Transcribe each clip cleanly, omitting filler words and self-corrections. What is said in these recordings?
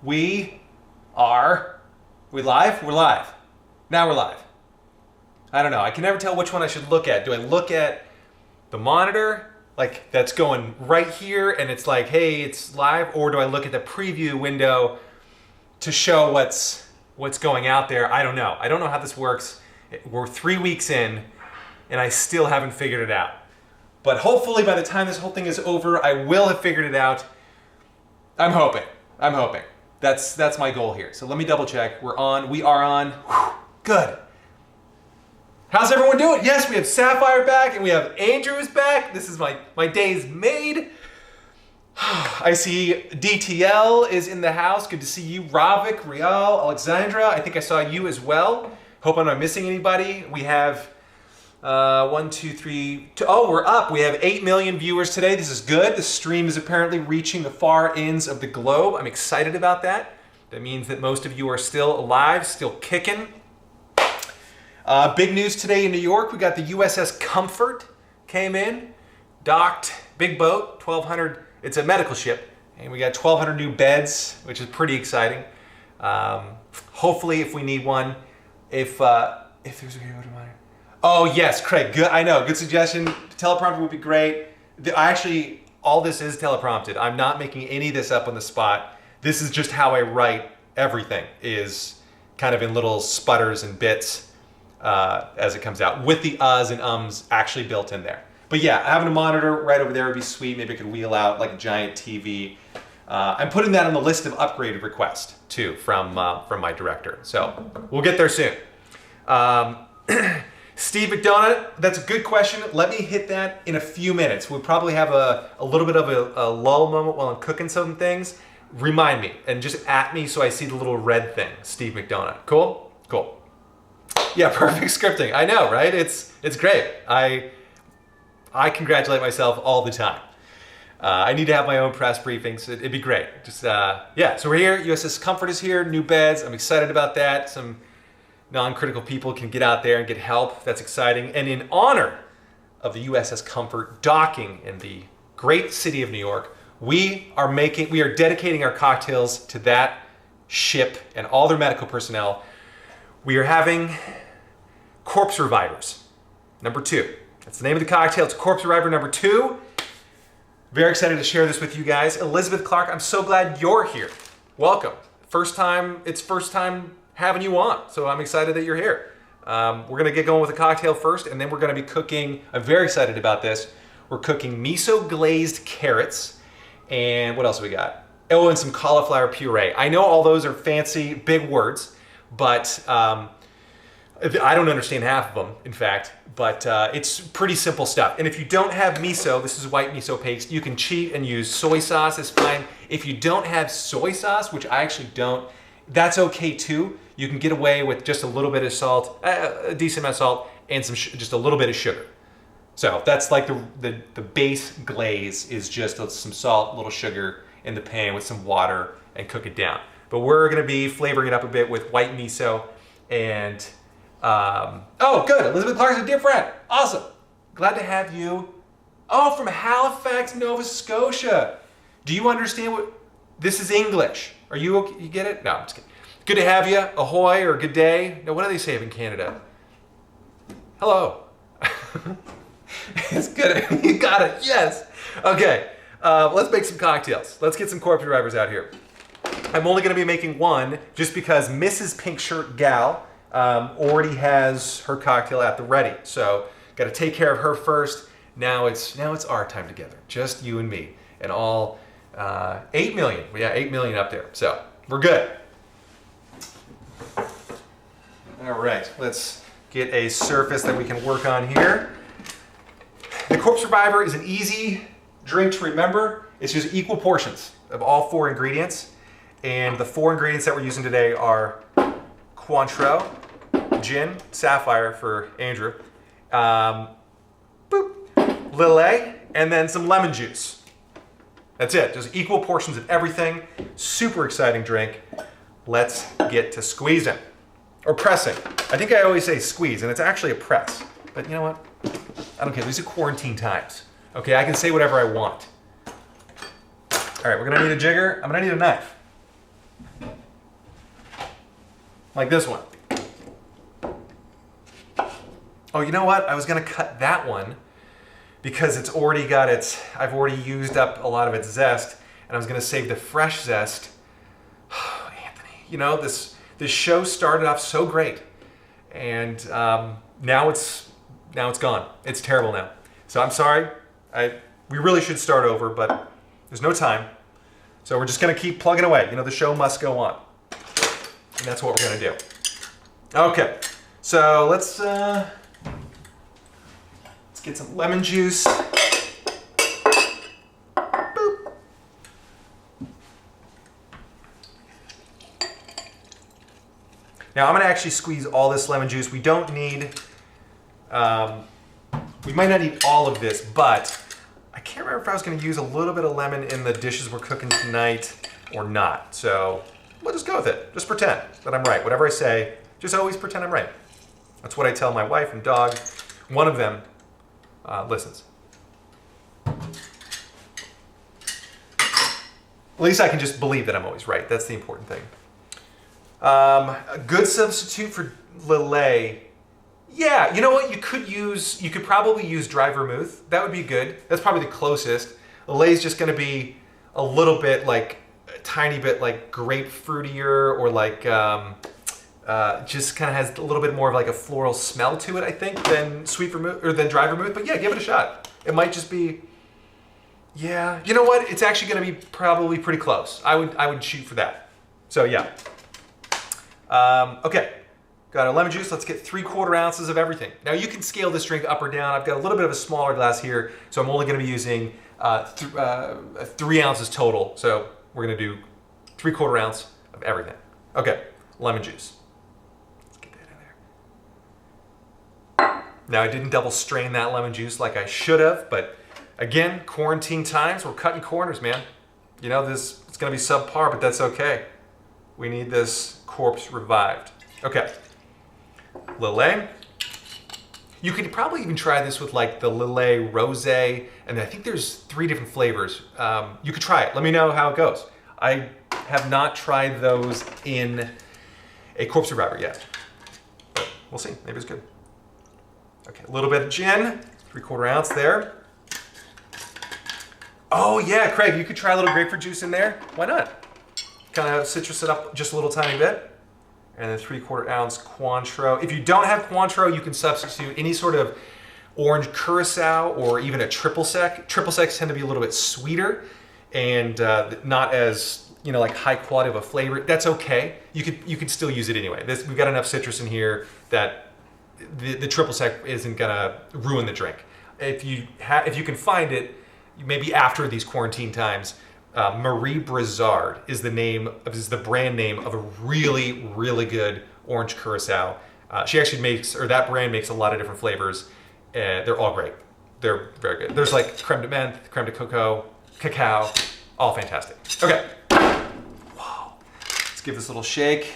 We live? We're live. Now we're live. I don't know. I can never tell which one I should look at. Do I look at the monitor, like that's going right here and it's like, hey, it's live? Or do I look at the preview window to show what's going out there? I don't know. I don't know how this works. We're 3 weeks in and I still haven't figured it out. But hopefully by the time this whole thing is over, I will have figured it out. I'm hoping. That's my goal here. So let me double check. We are on. Whew, good. How's everyone doing? Yes, we have Sapphire back and we have Andrew's back. This is my day's made. I see DTL is in the house. Good to see you. Ravik, Rial, Alexandra. I think I saw you as well. Hope I'm not missing anybody. We have 1, 2, 3. Oh, we're up. We have 8 million viewers today. This is good. The stream is apparently reaching the far ends of the globe. I'm excited about that. That means that most of you are still alive, still kicking. Big news today in New York. We got the USS Comfort came in, docked, big boat, 1,200. It's a medical ship, and we got 1,200 new beds, which is pretty exciting. Hopefully, if we need one, if there's a monitor. Oh yes, Craig. Good. I know. Good suggestion. Teleprompter would be great. All this is teleprompted. I'm not making any of this up on the spot. This is just how I write everything. Is kind of in little sputters and bits as it comes out, with the uhs and ums actually built in there. But yeah, having a monitor right over there would be sweet. Maybe I could wheel out like a giant TV. I'm putting that on the list of upgraded requests too from my director. So we'll get there soon. Steve McDonough, that's a good question. Let me hit that in a few minutes. We'll probably have a little bit of a lull moment while I'm cooking some things. Remind me and just at me so I see the little red thing, Steve McDonough. Cool? Cool. Yeah, perfect scripting. I know, right? It's great. I congratulate myself all the time. I need to have my own press briefings. It'd be great. Just yeah, so we're here. USS Comfort is here, new beds. I'm excited about that. Some non-critical people can get out there and get help. That's exciting. And in honor of the USS Comfort docking in the great city of New York, we are dedicating our cocktails to that ship and all their medical personnel. We are having Corpse Revivers, number 2. That's the name of the cocktail. It's Corpse Reviver number 2. Very excited to share this with you guys. Elizabeth Clark, I'm so glad you're here. Welcome. First time having you on, so I'm excited that you're here. We're gonna get going with the cocktail first, and then we're gonna be cooking, I'm very excited about this. We're cooking miso glazed carrots, and what else have we got? Oh, and some cauliflower puree. I know all those are fancy, big words, but I don't understand half of them, in fact, but it's pretty simple stuff. And if you don't have miso, this is white miso paste, you can cheat and use soy sauce, it's fine. If you don't have soy sauce, which I actually don't, that's okay too. You can get away with just a little bit of salt, a decent amount of salt, and just a little bit of sugar. So that's like the base glaze is just some salt, a little sugar in the pan with some water and cook it down. But we're gonna be flavoring it up a bit with white miso and, oh good, Elizabeth Clark's a dear friend. Awesome, glad to have you. Oh, from Halifax, Nova Scotia. Do you understand what, this is English. Are you okay? You get it? No, I'm just kidding. Good to have you. Ahoy or good day. No, what do they say in Canada? Hello. It's good. You got it. Yes. Okay. Let's make some cocktails. Let's get some Corpse Revivers out here. I'm only going to be making one just because Mrs. Pink Shirt Gal already has her cocktail at the ready. So got to take care of her first. Now it's our time together. Just you and me and all 8 million. Yeah, 8 million up there. So we're good. All right, let's get a surface that we can work on here. The Corpse Reviver is an easy drink to remember. It's just equal portions of all 4 ingredients. And the 4 ingredients that we're using today are Cointreau, gin, Sapphire for Andrew, Lillet, and then some lemon juice. That's it, just equal portions of everything. Super exciting drink. Let's get to squeezing. Or pressing. I think I always say squeeze, and it's actually a press. But you know what? I don't care. These are quarantine times. Okay, I can say whatever I want. All right, we're gonna need a jigger. I'm gonna need a knife. Like this one. Oh, you know what? I was gonna cut that one because it's already got its, I've already used up a lot of its zest, and I was gonna save the fresh zest. Anthony, you know, this show started off so great, and now it's gone. It's terrible now. So I'm sorry. We really should start over, but there's no time. So we're just gonna keep plugging away. You know, the show must go on, and that's what we're gonna do. Okay, so let's get some lemon juice. Boop. Now I'm gonna actually squeeze all this lemon juice. We don't need, we might not need all of this, but I can't remember if I was gonna use a little bit of lemon in the dishes we're cooking tonight or not. So we'll just go with it. Just pretend that I'm right. Whatever I say, just always pretend I'm right. That's what I tell my wife and dog. One of them listens. At least I can just believe that I'm always right. That's the important thing. A good substitute for Lillet. Yeah, you know what? You could probably use dry vermouth. That would be good. That's probably the closest. Lillet is just going to be a little bit like, a tiny bit like grapefruitier, or like just kind of has a little bit more of like a floral smell to it, I think, than sweet vermouth or than dry vermouth. But yeah, give it a shot. It might just be, yeah. You know what? It's actually going to be probably pretty close. I would shoot for that. So yeah. Okay. Got our lemon juice. Let's get 3/4 ounces of everything. Now you can scale this drink up or down. I've got a little bit of a smaller glass here, so I'm only going to be using 3 ounces total. So we're going to do 3/4 ounce of everything. Okay, lemon juice. Let's get that in there. Now I didn't double strain that lemon juice like I should have, but again, quarantine times, we're cutting corners, man. You know, it's going to be subpar, but that's okay. We need this corpse revived. Okay. Lillet. You could probably even try this with like the Lillet Rosé, and I think there's 3 different flavors. You could try it. Let me know how it goes. I have not tried those in a corpse reviver yet, but we'll see. Maybe it's good. Okay, a little bit of gin, 3/4 ounce there. Oh yeah, Craig, you could try a little grapefruit juice in there. Why not? Kind of citrus it up just a little tiny bit. And then 3/4 ounce Cointreau. If you don't have Cointreau, you can substitute any sort of orange curacao or even a triple sec. Triple secs tend to be a little bit sweeter and not as, you know, like high quality of a flavor. That's okay. You could still use it anyway. We've got enough citrus in here that the triple sec isn't gonna ruin the drink. If you can find it, maybe after these quarantine times. Marie Brizard is the brand name of a really, really good orange curacao. She actually that brand makes a lot of different flavors. They're all great. They're very good. There's like creme de menthe, creme de cocoa, cacao, all fantastic. Okay. Wow. Let's give this a little shake.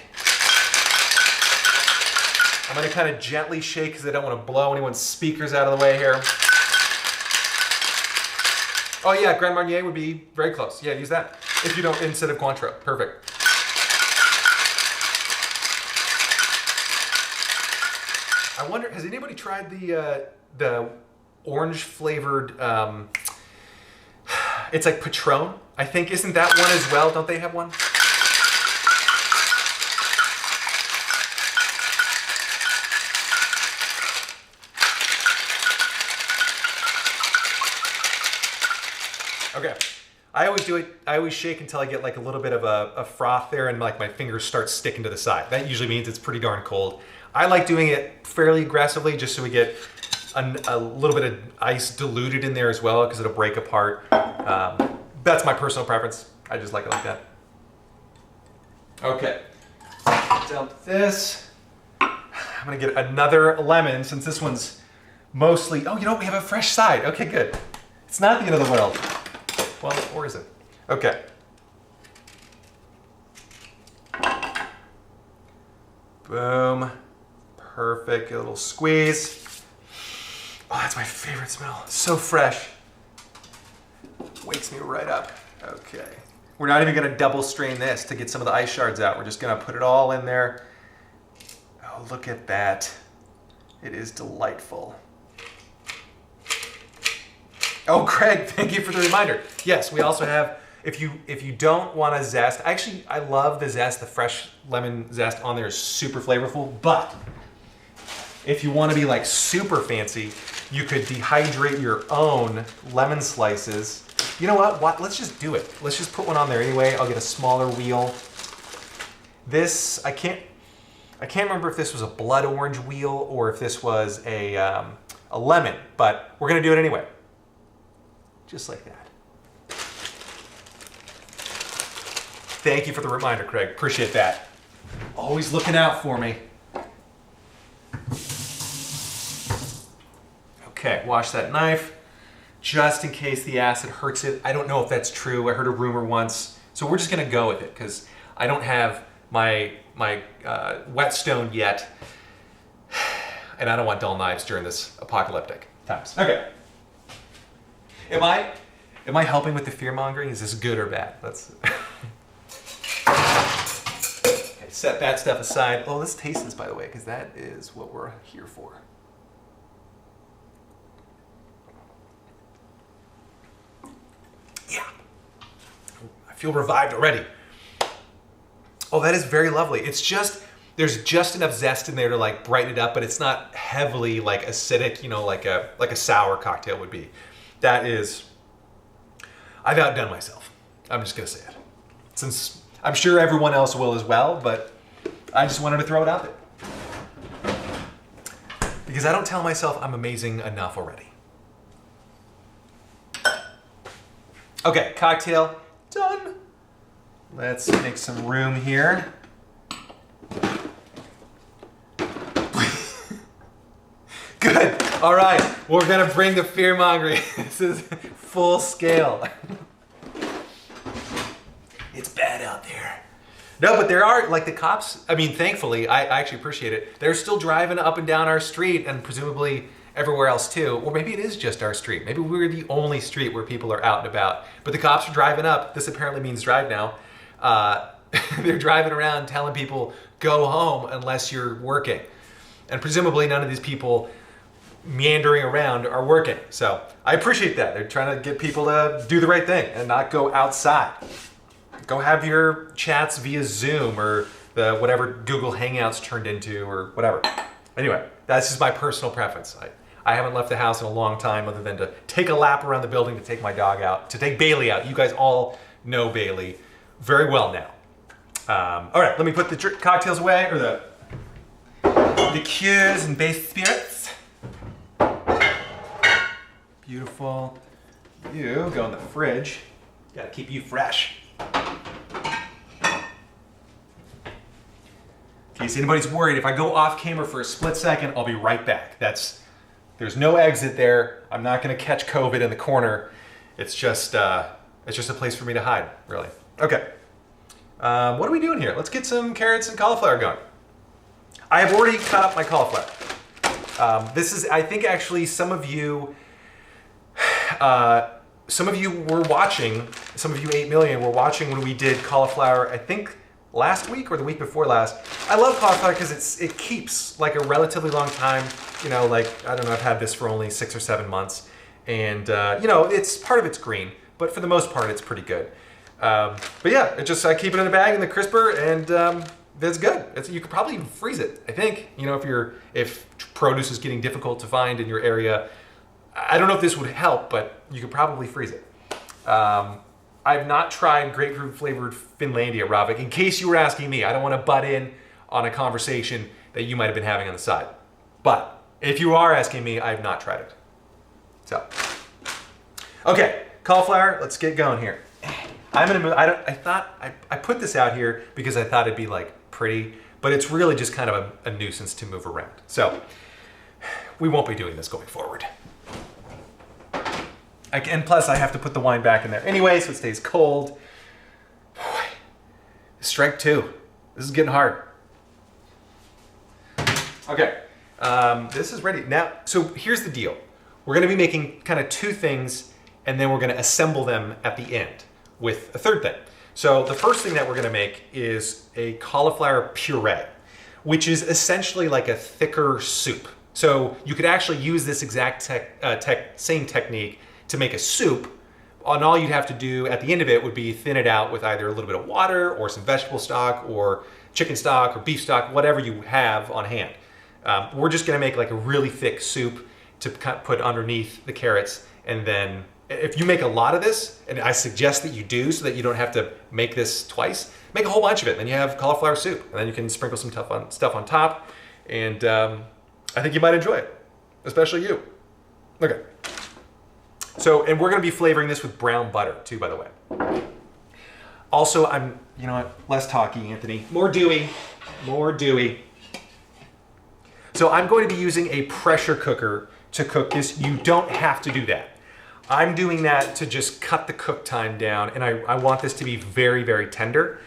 I'm gonna kind of gently shake because I don't want to blow anyone's speakers out of the way here. Oh yeah, Grand Marnier would be very close. Yeah, use that if you don't, instead of Cointreau. Perfect. I wonder, has anybody tried the orange flavored? It's like Patron, I think. Isn't that one as well? Don't they have one? Okay, I always do it. I always shake until I get like a little bit of a froth there, and like my fingers start sticking to the side. That usually means it's pretty darn cold. I like doing it fairly aggressively just so we get a little bit of ice diluted in there as well, because it'll break apart. That's my personal preference. I just like it like that. Okay, dump this. I'm gonna get another lemon since this one's mostly, oh, you know what? We have a fresh side. Okay, good. It's not the end of the world. Well, or is it? Okay. Boom. Perfect. A little squeeze. Oh, that's my favorite smell. So fresh. Wakes me right up. Okay. We're not even gonna double strain this to get some of the ice shards out. We're just gonna put it all in there. Oh, look at that. It is delightful. Oh, Craig, thank you for the reminder. Yes, we also have, if you don't want a zest, actually, I love the zest, the fresh lemon zest on there is super flavorful, but if you want to be like super fancy, you could dehydrate your own lemon slices. You know what? Let's just do it. Let's just put one on there anyway. I'll get a smaller wheel. This, I can't remember if this was a blood orange wheel or if this was a lemon, but we're gonna do it anyway. Just like that. Thank you for the reminder, Craig. Appreciate that. Always looking out for me. Okay, wash that knife just in case the acid hurts it. I don't know if that's true. I heard a rumor once. So we're just gonna go with it because I don't have my whetstone yet. And I don't want dull knives during this apocalyptic times. Okay. Am I helping with the fear mongering? Is this good or bad? Let's okay, set that stuff aside. Oh, let's taste this, by the way, because that is what we're here for. Yeah, I feel revived already. Oh, that is very lovely. It's just, there's just enough zest in there to like brighten it up, but it's not heavily like acidic, you know, like a sour cocktail would be. That is, I've outdone myself. I'm just gonna say it. Since I'm sure everyone else will as well, but I just wanted to throw it out there. Because I don't tell myself I'm amazing enough already. Okay, cocktail done. Let's make some room here. Good. All right. We're gonna bring the fear mongering. This is full scale. It's bad out there. No, but there are, like the cops, I mean, thankfully, I actually appreciate it. They're still driving up and down our street and presumably everywhere else too. Or maybe it is just our street. Maybe we're the only street where people are out and about. But the cops are driving up. This apparently means drive now. They're driving around telling people, go home unless you're working. And presumably none of these people meandering around are working. So I appreciate that. They're trying to get people to do the right thing and not go outside. Go have your chats via Zoom or the whatever Google Hangouts turned into or whatever. Anyway, that's just my personal preference. I haven't left the house in a long time other than to take a lap around the building to take my dog out, to take Bailey out. You guys all know Bailey very well now. All right, let me put the cocktails away, or the liqueurs and base spirits. Beautiful. You go in the fridge. Gotta keep you fresh. In case anybody's worried, if I go off camera for a split second, I'll be right back. There's no exit there. I'm not gonna catch COVID in the corner. It's just a place for me to hide, really. Okay. What are we doing here? Let's get some carrots and cauliflower going. I have already cut up my cauliflower. This is, I think actually some of you were watching, some of you 8 million were watching when we did cauliflower, I think last week or the week before last. I love cauliflower because it keeps like a relatively long time. You know, like, I don't know, I've had this for only 6 or 7 months. And, you know, it's part of it's green, but for the most part, it's pretty good. But yeah, I keep it in a bag in the crisper and that's good. You could probably even freeze it, I think. You know, if produce is getting difficult to find in your area, I don't know if this would help, but you could probably freeze it. I've not tried grapefruit flavored Finlandia, Ravik. In case you were asking me, I don't want to butt in on a conversation that you might have been having on the side. But if you are asking me, I have not tried it. So, okay, cauliflower, let's get going here. I'm gonna move, I put this out here because I thought it'd be like pretty, but it's really just kind of a nuisance to move around. So, we won't be doing this going forward. And plus I have to put the wine back in there anyway, so it stays cold. Boy, strike 2. This is getting hard. Okay, this is ready. Now, so here's the deal. We're gonna be making kind of 2 things and then we're gonna assemble them at the end with a third thing. So the first thing that we're gonna make is a cauliflower puree, which is essentially like a thicker soup. So you could actually use this exact same technique to make a soup, and all you'd have to do at the end of it would be thin it out with either a little bit of water or some vegetable stock or chicken stock or beef stock, whatever you have on hand. We're just gonna make like a really thick soup to put underneath the carrots. And then if you make a lot of this, and I suggest that you do so that you don't have to make this twice, make a whole bunch of it. Then you have cauliflower soup, and then you can sprinkle some stuff on top. And I think you might enjoy it, especially you. Okay. So, and we're gonna be flavoring this with brown butter too, by the way. Also, you know what, less talky, Anthony. More dewy, more dewy. So I'm going to be using a pressure cooker to cook this. You don't have to do that. I'm doing that to just cut the cook time down, and I want this to be very, very tender.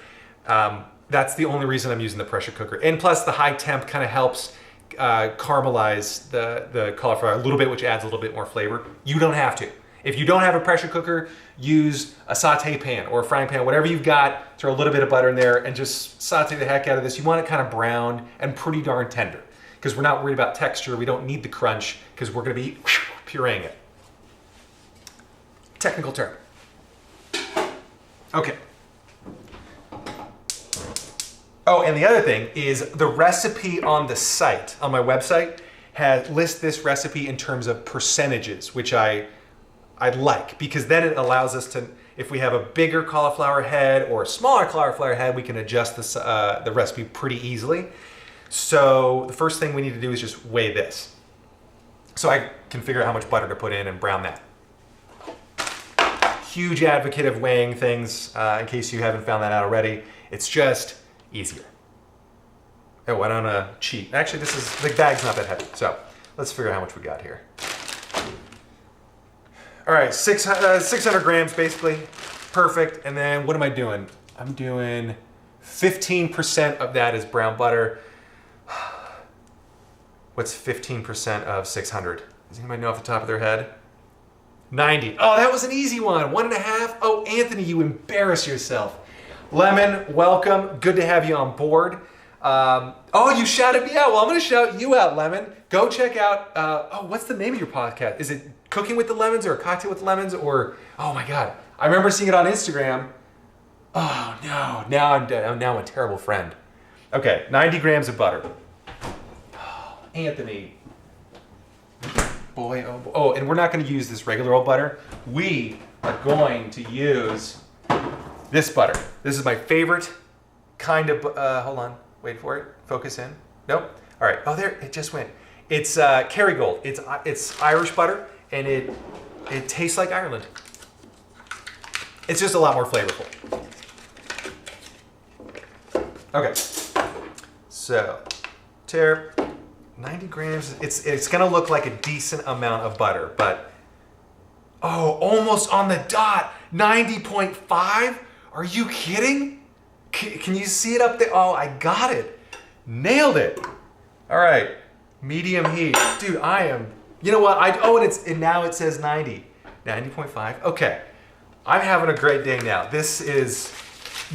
That's the only reason I'm using the pressure cooker. And plus the high temp kind of helps caramelize the cauliflower a little bit, which adds a little bit more flavor. You don't have to. If you don't have a pressure cooker, use a saute pan or a frying pan, whatever you've got, throw a little bit of butter in there and just saute the heck out of this. You want it kind of brown and pretty darn tender because we're not worried about texture. We don't need the crunch because we're gonna be pureeing it. Technical term. Okay. Oh, and the other thing is the recipe on the site, on my website, lists this recipe in terms of percentages, which I like, because then it allows us to, if we have a bigger cauliflower head or a smaller cauliflower head, we can adjust the recipe pretty easily. So the first thing we need to do is just weigh this. So I can figure out how much butter to put in and brown that. Huge advocate of weighing things, in case you haven't found that out already. It's just easier. Oh, I don't want to cheat. Actually, the bag's not that heavy, so let's figure out how much we got here. All right, 600 grams basically, perfect. And then what am I doing? I'm doing 15% of that is brown butter. What's 15% of 600? Does anybody know off the top of their head? 90. Oh, that was an easy one. 1.5. Oh, Anthony, you embarrass yourself. Lemon, welcome. Good to have you on board. Oh, you shouted me out. Well, I'm going to shout you out, Lemon. Go check out, what's the name of your podcast? Is it Cooking with the Lemons or A Cocktail with Lemons? Or, oh my God, I remember seeing it on Instagram. Oh no, now I'm a terrible friend. Okay, 90 grams of butter. Oh, Anthony. Boy, oh boy. Oh, and we're not going to use this regular old butter. We are going to use this butter. This is my favorite kind of, hold on, wait for it, focus in. Nope. All right, oh there, it just went. It's Kerrygold. It's Irish butter, and it tastes like Ireland. It's just a lot more flavorful. Okay, so tear 90 grams. It's gonna look like a decent amount of butter, but oh, almost on the dot. 90.5. Are you kidding? Can you see it up there? Oh, I got it. Nailed it. All right, medium heat. Dude, I am, you know what? And now it says 90. 90.5, okay. I'm having a great day now. This is,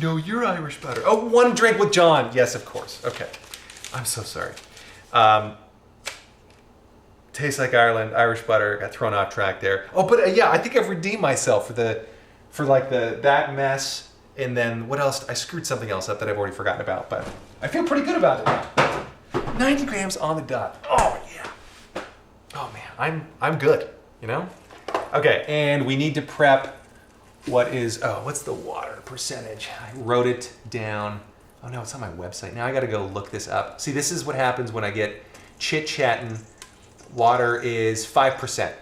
no, you're Irish butter. Oh, one drink with John. Yes, of course, okay. I'm so sorry. Tastes like Ireland, Irish butter, got thrown off track there. Oh, but yeah, I think I've redeemed myself for that mess. And then what else? I screwed something else up that I've already forgotten about, but I feel pretty good about it. 90 grams on the dot. Oh yeah. Oh man, I'm good, you know? Okay, and we need to prep what's the water percentage? I wrote it down. Oh no, it's on my website. Now I gotta go look this up. See, this is what happens when I get chit-chatting. Water is 5%.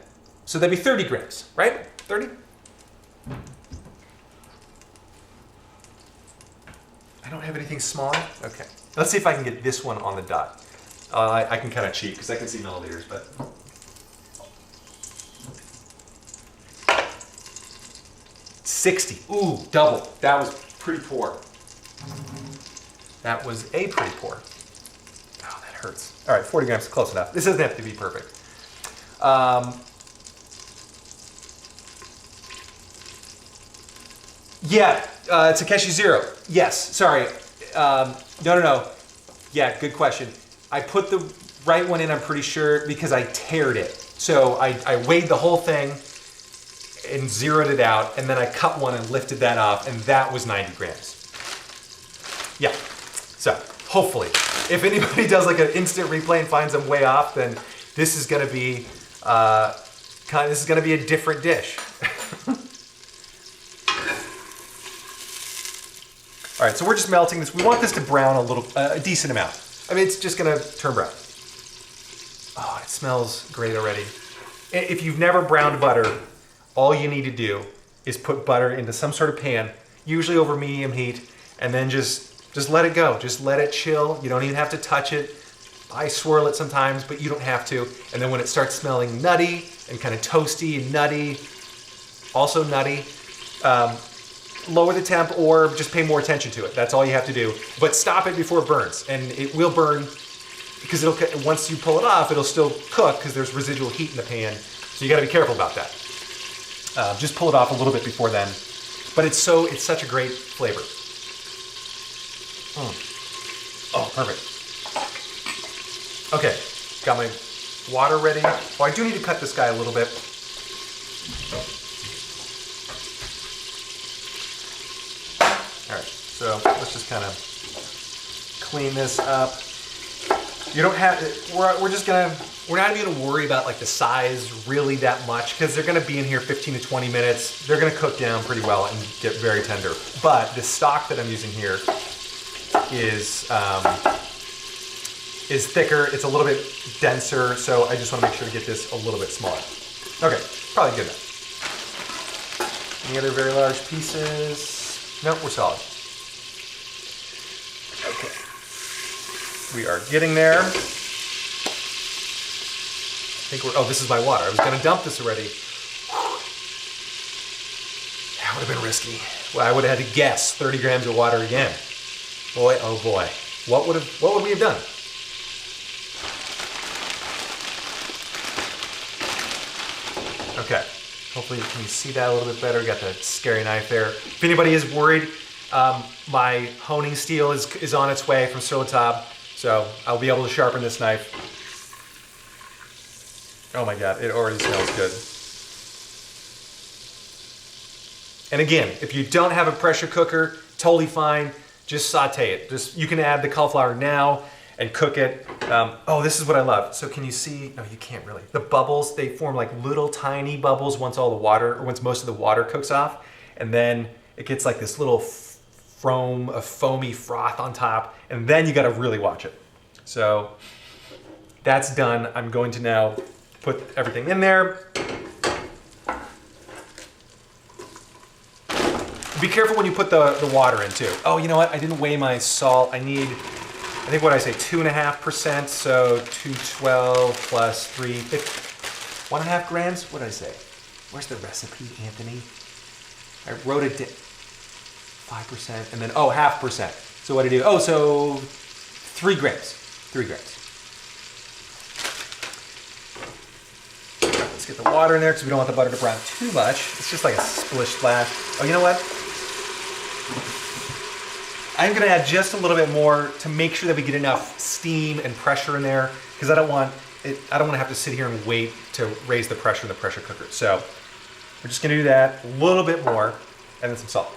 So that'd be 30 grams, right? 30? I don't have anything smaller? Okay. Let's see if I can get this one on the dot. I can kind of cheat because I can see milliliters, but. 60. Ooh, double. That was pretty poor. That was a pretty poor. Oh, that hurts. All right, 40 grams, close enough. This doesn't have to be perfect. Yeah, Takeshi Zero. Yes, sorry. No. Yeah, good question. I put the right one in, I'm pretty sure, because I tared it. So I weighed the whole thing and zeroed it out, and then I cut one and lifted that off, and that was 90 grams. Yeah, so hopefully, if anybody does like an instant replay and finds them way off, then this is gonna be a different dish. All right, so we're just melting this. We want this to brown a decent amount. I mean, it's just gonna turn brown. Oh, it smells great already. If you've never browned butter, all you need to do is put butter into some sort of pan, usually over medium heat, and then just let it go. Just let it chill. You don't even have to touch it. I swirl it sometimes, but you don't have to. And then when it starts smelling nutty and kind of toasty and nutty, also nutty, lower the temp or just pay more attention to it. That's all you have to do. But stop it before it burns. And it will burn because once you pull it off, it'll still cook because there's residual heat in the pan. So you gotta be careful about that. Just pull it off a little bit before then. But it's such a great flavor. Oh, perfect. Okay, got my water ready. Oh, I do need to cut this guy a little bit. All right, so let's just kind of clean this up. You don't have, we're not even gonna worry about like the size really that much because they're gonna be in here 15 to 20 minutes. They're gonna cook down pretty well and get very tender. But the stock that I'm using here is thicker, it's a little bit denser, so I just want to make sure to get this a little bit smaller. Okay, probably good enough. Any other very large pieces? Nope, we're solid. Okay. We are getting there. This is my water. I was gonna dump this already. That would have been risky. Well, I would have had to guess 30 grams of water again. Boy, oh boy. What would we have done? Okay, hopefully can you see that a little bit better? Got the scary knife there. If anybody is worried, my honing steel is on its way from Sur La Table, so I'll be able to sharpen this knife. Oh my God, it already smells good. And again, if you don't have a pressure cooker, totally fine. Just saute it. You can add the cauliflower now and cook it. This is what I love. So can you see? No, you can't really. The bubbles, they form like little tiny bubbles once most of the water cooks off. And then it gets like this little foamy froth on top. And then you gotta really watch it. So that's done. I'm going to now put everything in there. Be careful when you put the water in too. Oh, you know what? I didn't weigh my salt. I think what I say, 2.5%, so 212 plus 1.5 grams? What did I say? Where's the recipe, Anthony? I wrote it down. 5%, and then, 0.5%. So what did I do? So 3 grams. 3 grams. Let's get the water in there because we don't want the butter to brown too much. It's just like a splish splash. Oh, you know what? I'm gonna add just a little bit more to make sure that we get enough steam and pressure in there because I don't want to have to sit here and wait to raise the pressure in the pressure cooker. So we're just gonna do that, a little bit more, and then some salt.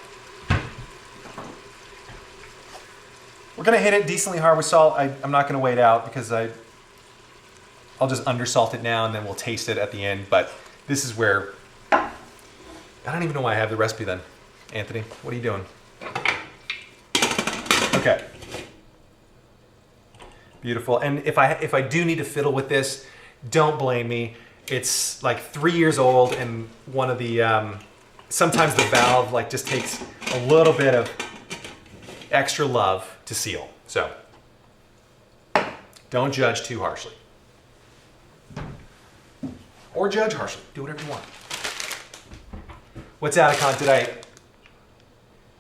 We're gonna hit it decently hard with salt. I'm not gonna wait out because I'll just undersalt it now and then we'll taste it at the end. But this is where, I don't even know why I have the recipe then. Anthony, what are you doing? Okay. Beautiful. And if I do need to fiddle with this, don't blame me. It's like 3 years old and one of the, sometimes the valve like just takes a little bit of extra love to seal. So don't judge too harshly. Or judge harshly. Do whatever you want. What's Atacon today?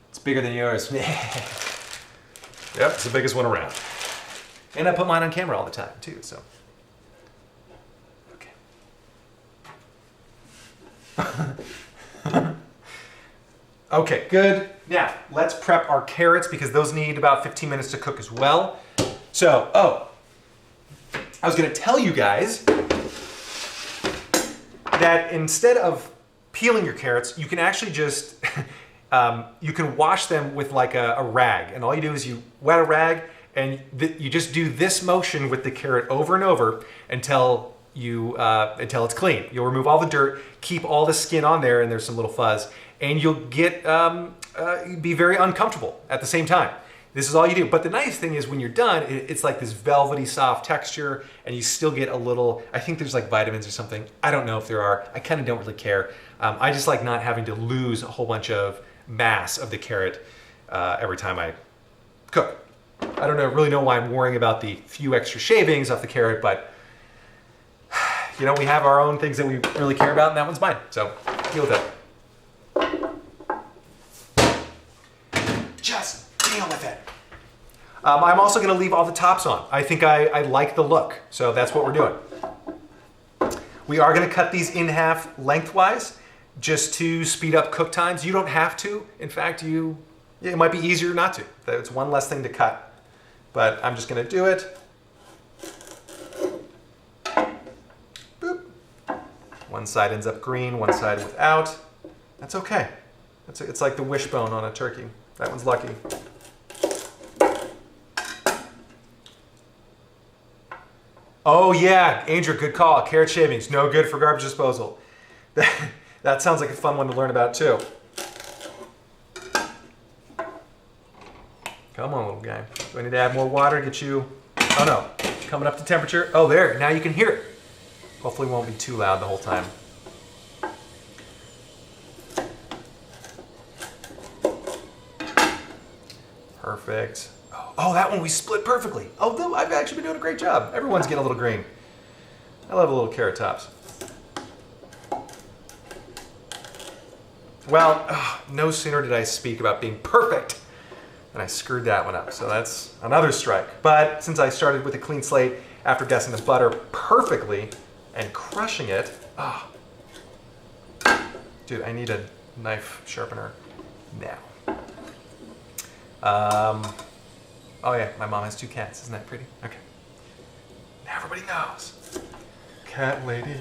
It's bigger than yours. Yep, it's the biggest one around. And I put mine on camera all the time too, so. Okay. Okay, good. Now, let's prep our carrots because those need about 15 minutes to cook as well. So, I was gonna tell you guys that instead of peeling your carrots, you can actually just, you can wash them with like a rag. And all you do is you wet a rag and you just do this motion with the carrot over and over until it's clean. You'll remove all the dirt, keep all the skin on there, and there's some little fuzz, and you'll get be very uncomfortable at the same time. This is all you do. But the nice thing is when you're done, it's like this velvety soft texture, and you still get a little, I think there's like vitamins or something. I don't know if there are. I kind of don't really care. I just like not having to lose a whole bunch of mass of the carrot every time I cook. I don't really know why I'm worrying about the few extra shavings off the carrot, but you know, we have our own things that we really care about, and that one's mine. So deal with it. Just deal with it. I'm also going to leave all the tops on. I think I like the look, so that's what we're doing. We are going to cut these in half lengthwise just to speed up cook times. You don't have to. In fact, it might be easier not to. It's one less thing to cut, but I'm just going to do it. Boop. One side ends up green, one side without. That's okay. It's like the wishbone on a turkey. That one's lucky. Oh yeah, Andrew, good call. Carrot shavings, no good for garbage disposal. That sounds like a fun one to learn about too. Come on, little guy. Do I need to add more water to get you? Oh no, coming up to temperature. Oh there, now you can hear it. Hopefully it won't be too loud the whole time. Perfect. Oh, that one we split perfectly. Oh, I've actually been doing a great job. Everyone's getting a little green. I love the little carrot tops. Well, no sooner did I speak about being perfect than I screwed that one up. So that's another strike. But since I started with a clean slate after guessing the butter perfectly and crushing it, dude, I need a knife sharpener now. Oh yeah, my mom has 2 cats. Isn't that pretty? Okay. Now everybody knows. Cat lady.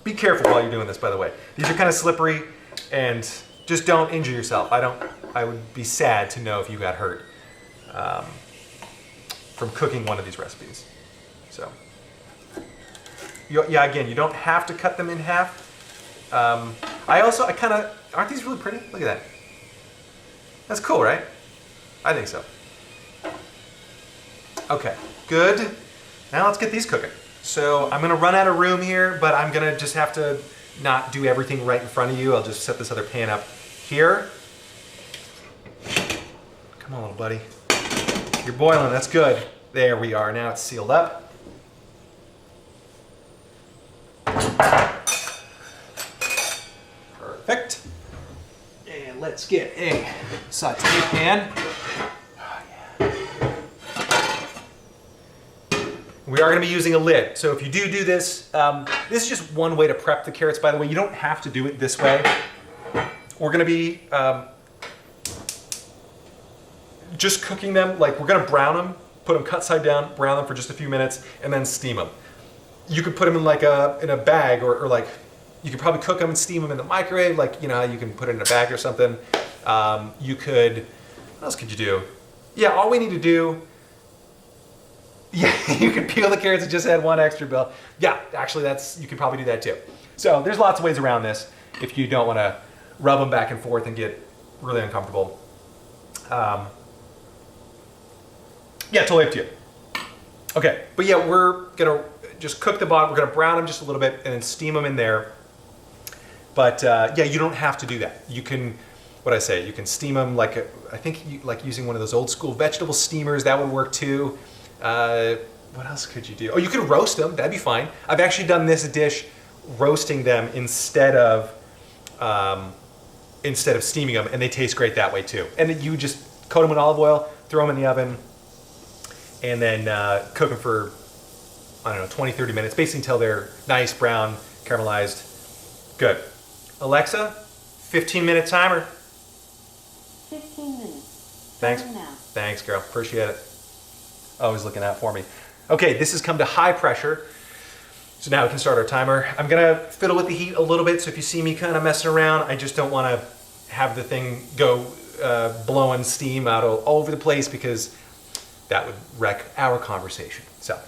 Be careful while you're doing this, by the way. These are kind of slippery, and just don't injure yourself. I would be sad to know if you got hurt from cooking one of these recipes. So, yeah, again, you don't have to cut them in half. Aren't these really pretty? Look at that. That's cool, right? I think so. Okay, good. Now let's get these cooking. So I'm gonna run out of room here, but I'm gonna just have to not do everything right in front of you. I'll just set this other pan up here. Come on, little buddy. You're boiling, that's good. There we are, now it's sealed up. Perfect. And let's get a saute pan. We are going to be using a lid. So if you do this, this is just one way to prep the carrots, by the way. You don't have to do it this way. We're going to be just cooking them, like we're going to brown them, put them cut side down, brown them for just a few minutes, and then steam them. You could put them in like in a bag, or like you could probably cook them and steam them in the microwave, like you know how you can put it in a bag or something. You could, what else could you do? Yeah, all we need to do, yeah, you could peel the carrots and just add one extra bill. Yeah, actually you could probably do that too. So there's lots of ways around this if you don't want to rub them back and forth and get really uncomfortable. Yeah, totally up to you. Okay, but yeah, we're gonna just cook the bottom. We're gonna brown them just a little bit and then steam them in there. But yeah, you don't have to do that. You can, you can steam them like, I think like using one of those old school vegetable steamers, that would work too. What else could you do? Oh, you could roast them, that'd be fine. I've actually done this dish roasting them instead of steaming them, and they taste great that way too. And then you just coat them in olive oil, throw them in the oven, and then cook them for, I don't know, 20, 30 minutes, basically until they're nice, brown, caramelized. Good. Alexa, 15-minute timer. 15 minutes. Thanks. Time now. Thanks, girl. Appreciate it. Always looking out for me. Okay, this has come to high pressure. So now we can start our timer. I'm gonna fiddle with the heat a little bit, so if you see me kind of messing around, I just don't wanna have the thing go blowing steam out all over the place because that would wreck our conversation. So,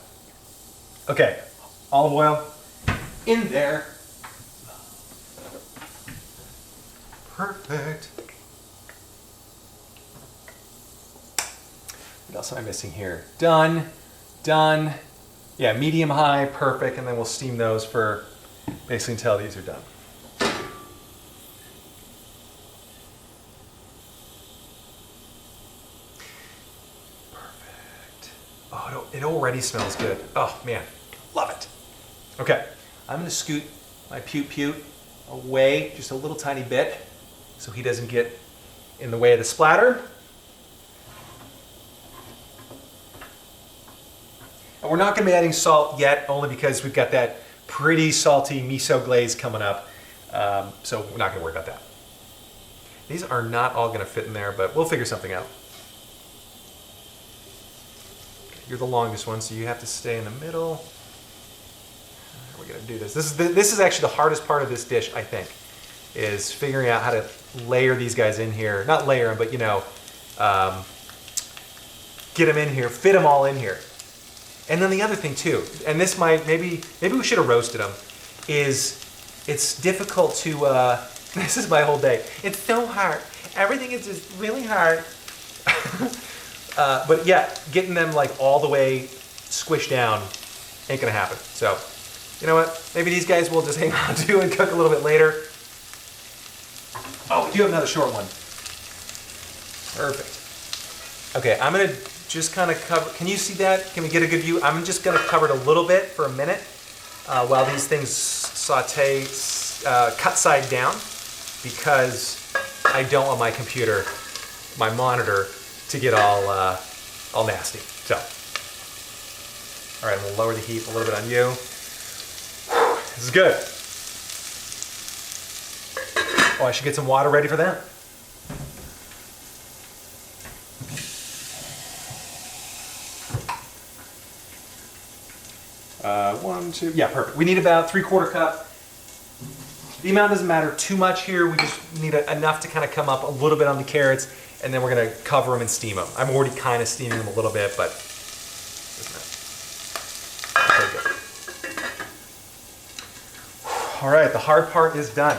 okay, olive oil in there. Perfect. What else am I missing here? Done, done. Yeah, medium high, perfect, and then we'll steam those for basically until these are done. Perfect. Oh, it already smells good. Oh man, love it. Okay, I'm gonna scoot my Pute away just a little tiny bit so he doesn't get in the way of the splatter. And we're not going to be adding salt yet, only because we've got that pretty salty miso glaze coming up. So we're not going to worry about that. These are not all going to fit in there, but we'll figure something out. You're the longest one, so you have to stay in the middle. How are we going to do this? This is actually the hardest part of this dish, I think, is figuring out how to layer these guys in here. Not layer them, but get them in here, fit them all in here. And then the other thing too, and this might, maybe we should have roasted them, is it's difficult to, this is my whole day. It's so hard. Everything is just really hard. But yeah, getting them like all the way squished down ain't gonna happen. So, you know what? Maybe these guys will just hang on to and cook a little bit later. Oh, we do have another short one. Perfect. Okay, I'm gonna just kind of cover, can you see that? Can we get a good view? I'm just gonna cover it a little bit for a minute while these things saute, cut side down, because I don't want my computer, my monitor, to get all nasty. So, all right, we'll lower the heat a little bit on you. This is good. Oh, I should get some water ready for that. One, two, yeah, perfect. We need about 3/4 cup. The amount doesn't matter too much here. We just need enough to kind of come up a little bit on the carrots, and then we're gonna cover them and steam them. I'm already kind of steaming them a little bit, but okay, good. All right, the hard part is done.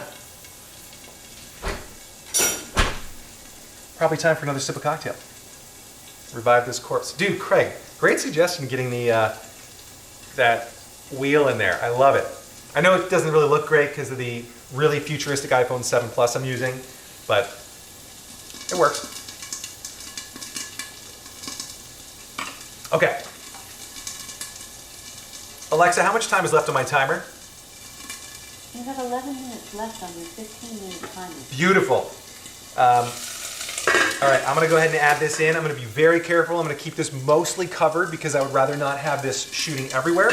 Probably time for another sip of cocktail. Revive this corpse. Dude, Craig, great suggestion getting the that wheel in there. I love it. I know it doesn't really look great because of the really futuristic iPhone 7 Plus I'm using, but it works. Okay. Alexa, how much time is left on my timer? You have 11 minutes left on your 15-minute timer. Beautiful. All right, I'm gonna go ahead and add this in. I'm gonna be very careful. I'm gonna keep this mostly covered because I would rather not have this shooting everywhere.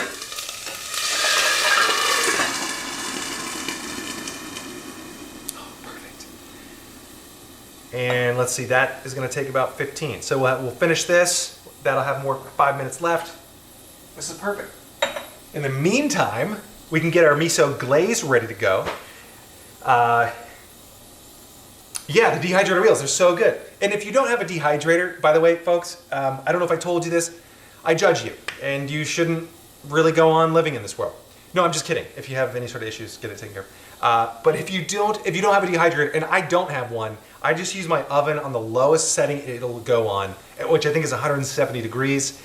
Oh, perfect. And let's see, that is gonna take about 15. So we'll finish this. That'll have more 5 minutes left. This is perfect. In the meantime, we can get our miso glaze ready to go. Yeah, the dehydrator wheels, they're so good. And if you don't have a dehydrator, by the way, folks, I don't know if I told you this, I judge you, and you shouldn't really go on living in this world. No, I'm just kidding. If you have any sort of issues, get it taken care of. But if you don't have a dehydrator, and I don't have one, I just use my oven on the lowest setting it'll go on, which I think is 170 degrees,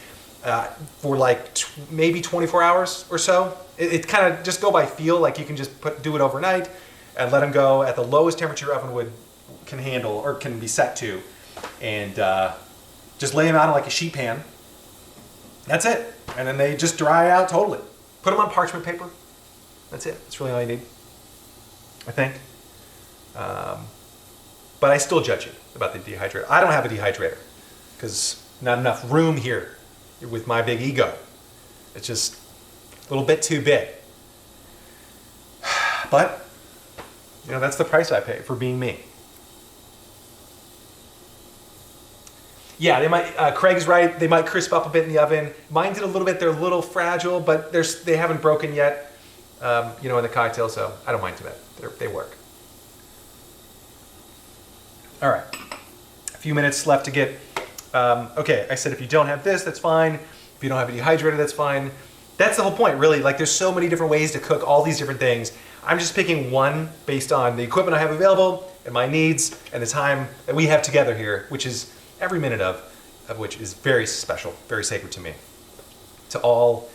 for like maybe 24 hours or so. It kind of just go by feel, like you can just do it overnight and let them go at the lowest temperature your oven can handle or can be set to, and just lay them out on like a sheet pan. That's it, and then they just dry out totally. Put them on parchment paper. That's it. That's really all you need, I think. But I still judge you about the dehydrator. I don't have a dehydrator because not enough room here with my big ego. It's just a little bit too big. But You know, that's the price I pay for being me. Yeah, they might. Craig's right. They might crisp up a bit in the oven. Mine did a little bit. They're a little fragile, but they haven't broken yet. You know, in the cocktail, so I don't mind too bad. They work. All right, a few minutes left to get. Okay, I said if you don't have this, that's fine. If you don't have a dehydrator, that's fine. That's the whole point, really. Like, there's so many different ways to cook all these different things. I'm just picking one based on the equipment I have available and my needs and the time that we have together here, which is every minute of which is very special, very sacred to me. To all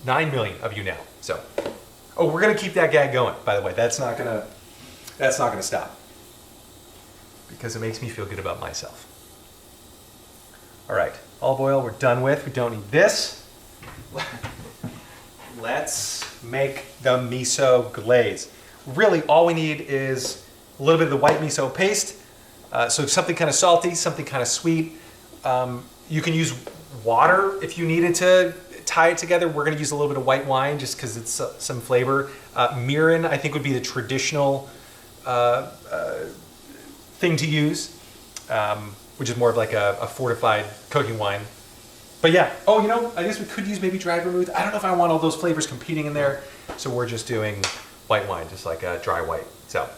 9 million of you now. So, oh, we're gonna keep that gag going. By the way, that's not gonna stop because it makes me feel good about myself. All right, olive oil we're done with. We don't need this. Let's make the miso glaze. Really, all we need is a little bit of the white miso paste. So something kind of salty, something kind of sweet. You can use water if you needed to tie it together. We're going to use a little bit of white wine just because it's some flavor. Mirin, I think, would be the traditional thing to use, which is more of like a fortified cooking wine. But yeah, oh, you know, I guess we could use maybe dried vermouth. I don't know if I want all those flavors competing in there, so we're just doing white wine, just like a dry white. So,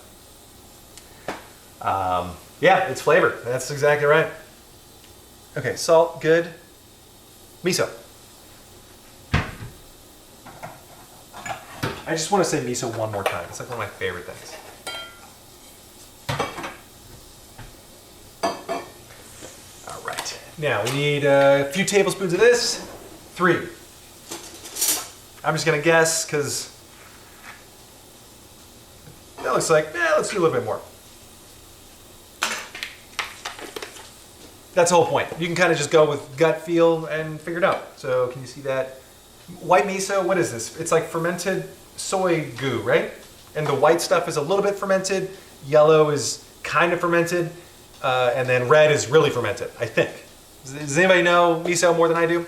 yeah, it's flavor. That's exactly right. Okay, salt, good. Miso. I just want to say miso one more time. It's like one of my favorite things. All right. Now we need a few tablespoons of this. 3. I'm just gonna guess because that looks like, let's do a little bit more. That's the whole point. You can kind of just go with gut feel and figure it out. So can you see that? White miso, what is this? It's like fermented soy goo, right? And the white stuff is a little bit fermented. Yellow is kind of fermented. And then red is really fermented, I think. Does anybody know miso more than I do?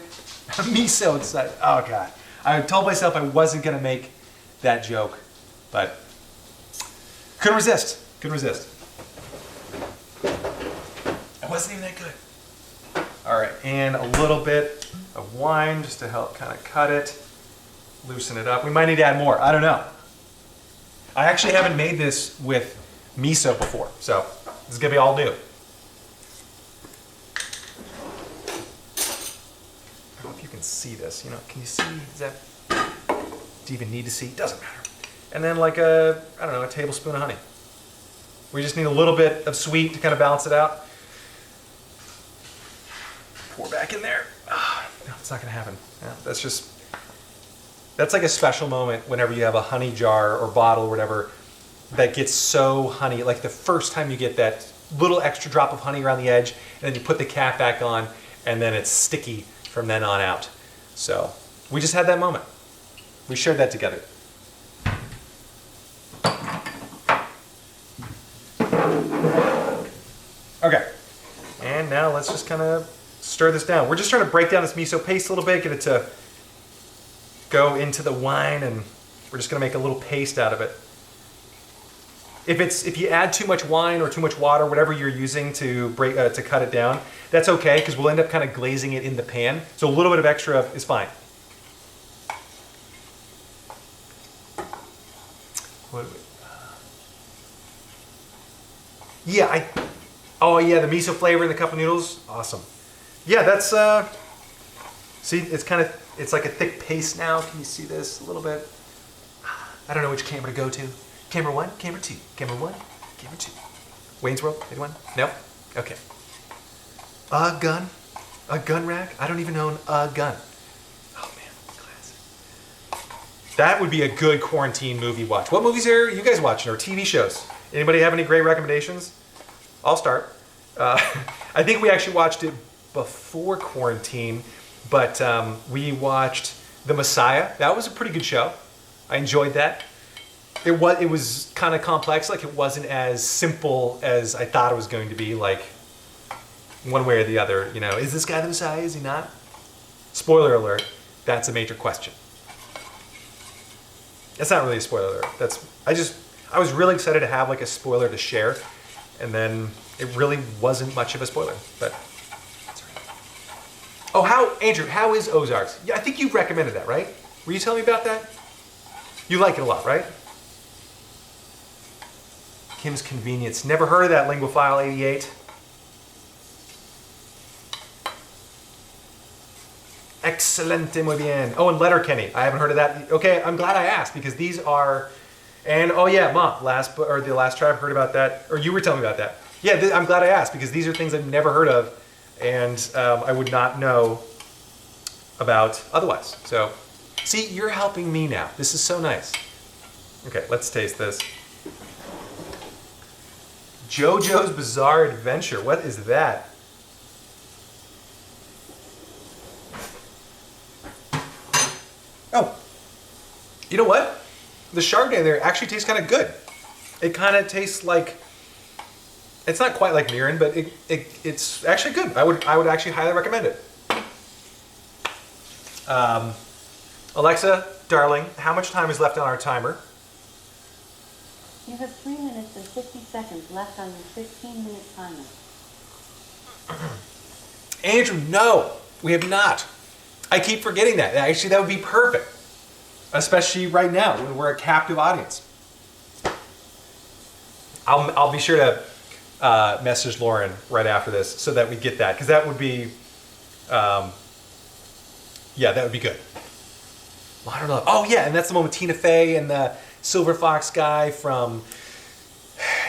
Miso, it's like, oh God. I told myself I wasn't gonna make that joke, but couldn't resist. Couldn't resist. It wasn't even that good. All right, and a little bit of wine just to help kind of cut it, loosen it up. We might need to add more, I don't know. I actually haven't made this with miso before, so this is gonna be all new. I don't know if you can see this, you know, can you see, do you even need to see? Doesn't matter. And then like a tablespoon of honey. We just need a little bit of sweet to kind of balance it out. Pour back in there. No, it's not gonna happen. Yeah, that's like a special moment whenever you have a honey jar or bottle or whatever that gets so honey, like the first time you get that little extra drop of honey around the edge, and then you put the cap back on, and then it's sticky from then on out. So we just had that moment. We shared that together. Okay, and now let's just kind of stir this down. We're just trying to break down this miso paste a little bit, get it to go into the wine, and we're just gonna make a little paste out of it. If you add too much wine or too much water, whatever you're using to cut it down, that's okay, because we'll end up kind of glazing it in the pan. So a little bit of extra is fine. Yeah, oh yeah, the miso flavor in the cup of noodles, awesome. Yeah, that's, see, it's like a thick paste now. Can you see this a little bit? I don't know which camera to go to. Camera 1, camera 2, camera 1, camera 2. Wayne's World, anyone? No? Okay. A gun rack? I don't even own a gun. Oh man, classic. That would be a good quarantine movie watch. What movies are you guys watching, or TV shows? Anybody have any great recommendations? I'll start. I think we actually watched it before quarantine, but we watched The Messiah. That was a pretty good show. I enjoyed that. It was kind of complex, like it wasn't as simple as I thought it was going to be, like one way or the other, you know, is this guy the Messiah, is he not? Spoiler alert, that's a major question. That's not really a spoiler alert. I was really excited to have like a spoiler to share, and then it really wasn't much of a spoiler, but that's all right. Oh, Andrew, how is Ozarks? Yeah, I think you recommended that, right? Were you telling me about that? You like it a lot, right? Kim's Convenience. Never heard of that, Linguophile 88. Excelente, muy bien. Oh, and Letterkenny. I haven't heard of that. Okay, I'm glad I asked because these are, and oh yeah, Mom, the last tribe heard about that, or you were telling me about that. Yeah, I'm glad I asked because these are things I've never heard of, and I would not know about otherwise. So, see, you're helping me now. This is so nice. Okay, let's taste this. JoJo's Bizarre Adventure. What is that? Oh, you know what? The Chardonnay there actually tastes kind of good. It kind of tastes like, it's not quite like mirin, but it's actually good. I would actually highly recommend it. Alexa, darling, how much time is left on our timer? You have 3 minutes and 50 seconds left on your 15-minute timer. Andrew, no, we have not. I keep forgetting that. Actually, that would be perfect. Especially right now when we're a captive audience. I'll be sure to message Lauren right after this so that we get that. Because that would be, yeah, that would be good. Well, I don't know. Oh, yeah, and that's the one with Tina Fey and the Silver Fox guy from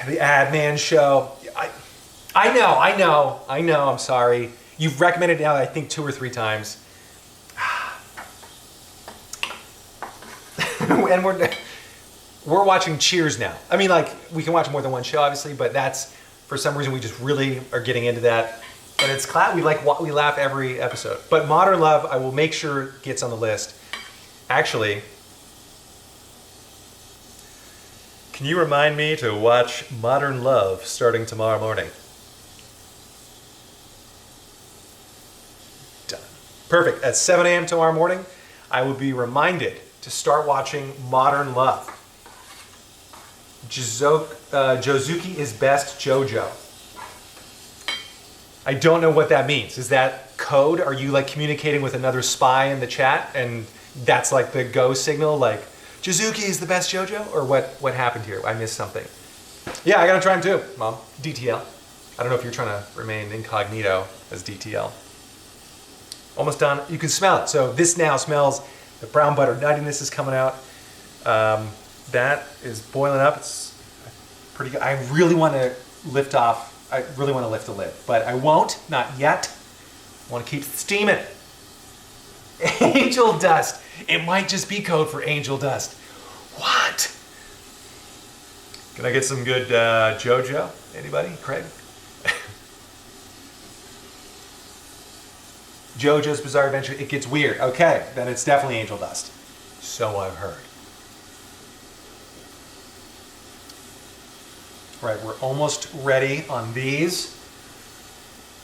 the Ad Man show. I know. I'm sorry. You've recommended it now, I think, 2 or 3 times. And we're watching Cheers now. I mean, like, we can watch more than one show, obviously, but that's, for some reason, we just really are getting into that. And it's class. We laugh every episode. But Modern Love, I will make sure gets on the list. Actually, can you remind me to watch Modern Love starting tomorrow morning? Done. Perfect. At 7 a.m. tomorrow morning, I will be reminded to start watching Modern Love. Jozuki is best JoJo. I don't know what that means. Is that code? Are you like communicating with another spy in the chat and that's like the go signal, like Jozuki is the best JoJo? Or what happened here? I missed something. Yeah, I gotta try him too, Mom. DTL. I don't know if you're trying to remain incognito as DTL. Almost done. You can smell it. So this now smells, the brown butter nuttiness is coming out. That is boiling up. It's pretty good. I really want to lift the lid, but I won't, not yet. I want to keep steaming. Angel dust. It might just be code for angel dust. What? Can I get some good JoJo? Anybody? Craig? JoJo's Bizarre Adventure. It gets weird. Okay, then it's definitely angel dust. So I've heard. Right, we're almost ready on these.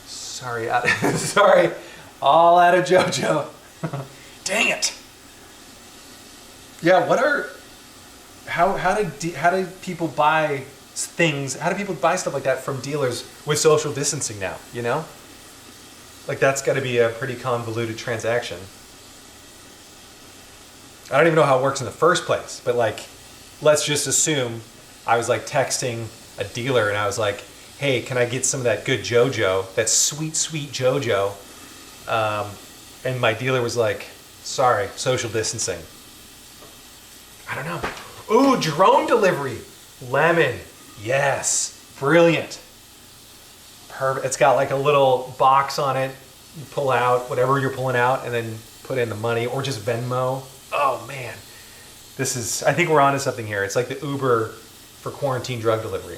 Sorry, sorry, all out of JoJo. Dang it. Yeah, how do people buy things? How do people buy stuff like that from dealers with social distancing now? You know, like that's got to be a pretty convoluted transaction. I don't even know how it works in the first place, but like, let's just assume I was like texting a dealer and I was like, hey, can I get some of that good JoJo, that sweet, sweet JoJo? And my dealer was like, sorry, social distancing. I don't know. Ooh, drone delivery. Lemon. Yes. Brilliant. Perfect. It's got like a little box on it. You pull out whatever you're pulling out and then put in the money or just Venmo. Oh, man. I think we're onto something here. It's like the Uber for quarantine drug delivery.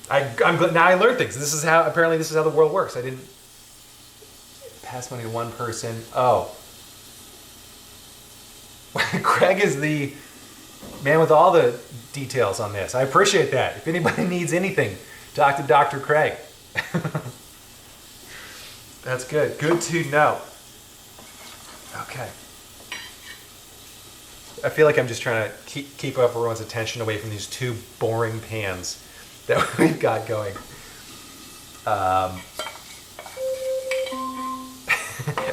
I'm glad now I learned things. Apparently this is how the world works. I didn't pass money to one person. Oh. Craig is the man with all the details on this. I appreciate that. If anybody needs anything, talk to Dr. Craig. That's good. Good to know. Okay. I feel like I'm just trying to keep up everyone's attention away from these two boring pans that we've got going.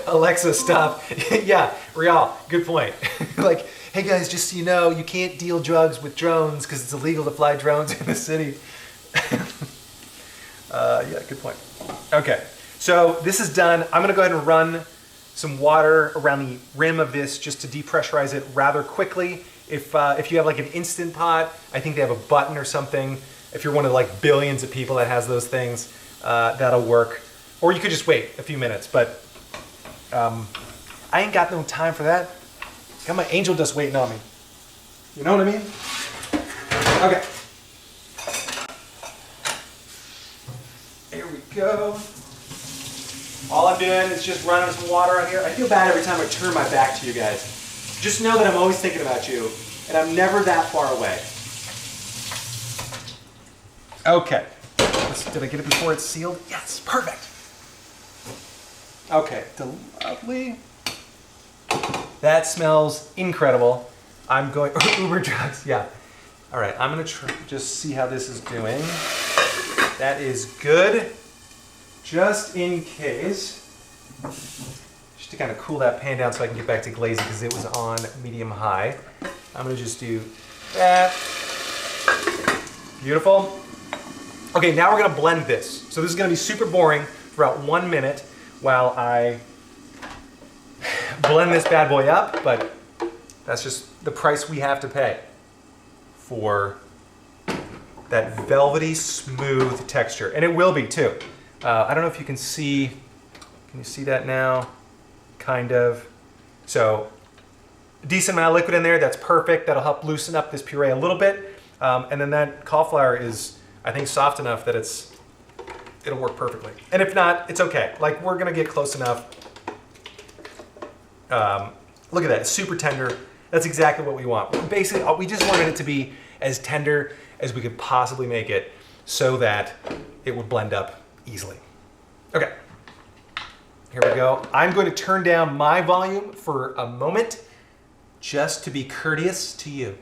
Alexa, stop. Yeah, Rial, good point. Like, hey guys, just so you know, you can't deal drugs with drones because it's illegal to fly drones in the city. Yeah, good point. Okay, so this is done. I'm gonna go ahead and run some water around the rim of this just to depressurize it rather quickly. If you have like an Instant Pot, I think they have a button or something. If you're one of like billions of people that has those things, that'll work. Or you could just wait a few minutes, but I ain't got no time for that. Got my angel dust waiting on me. You know what I mean? Okay. Here we go. All I'm doing is just running some water on here. I feel bad every time I turn my back to you guys. Just know that I'm always thinking about you, and I'm never that far away. Okay. Did I get it before it's sealed? Yes, perfect. Okay, lovely. That smells incredible. I'm going, Uber drugs, yeah. All right, I'm gonna just see how this is doing. That is good. Just in case, just to kind of cool that pan down so I can get back to glazing because it was on medium high. I'm gonna just do that. Beautiful. Okay, now we're gonna blend this. So this is gonna be super boring for about 1 minute while I blend this bad boy up, but that's just the price we have to pay for that velvety, smooth texture. And it will be too. I don't know if you can you see that now? Kind of. So, a decent amount of liquid in there, that's perfect. That'll help loosen up this puree a little bit. And then that cauliflower is, I think, soft enough that it'll work perfectly. And if not, it's okay. Like, we're gonna get close enough. Look at that, it's super tender. That's exactly what we want. Basically, we just wanted it to be as tender as we could possibly make it so that it would blend up easily. Okay, here we go. I'm going to turn down my volume for a moment just to be courteous to you.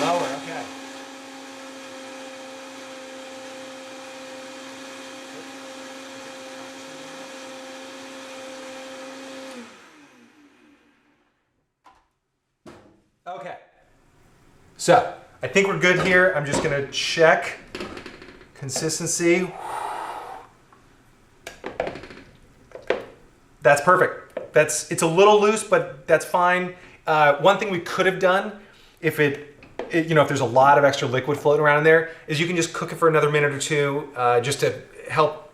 Lower, okay. Okay. So, I think we're good here. I'm just gonna check consistency. That's perfect. It's a little loose, but that's fine. One thing we could have done if if there's a lot of extra liquid floating around in there, is you can just cook it for another minute or two, just to help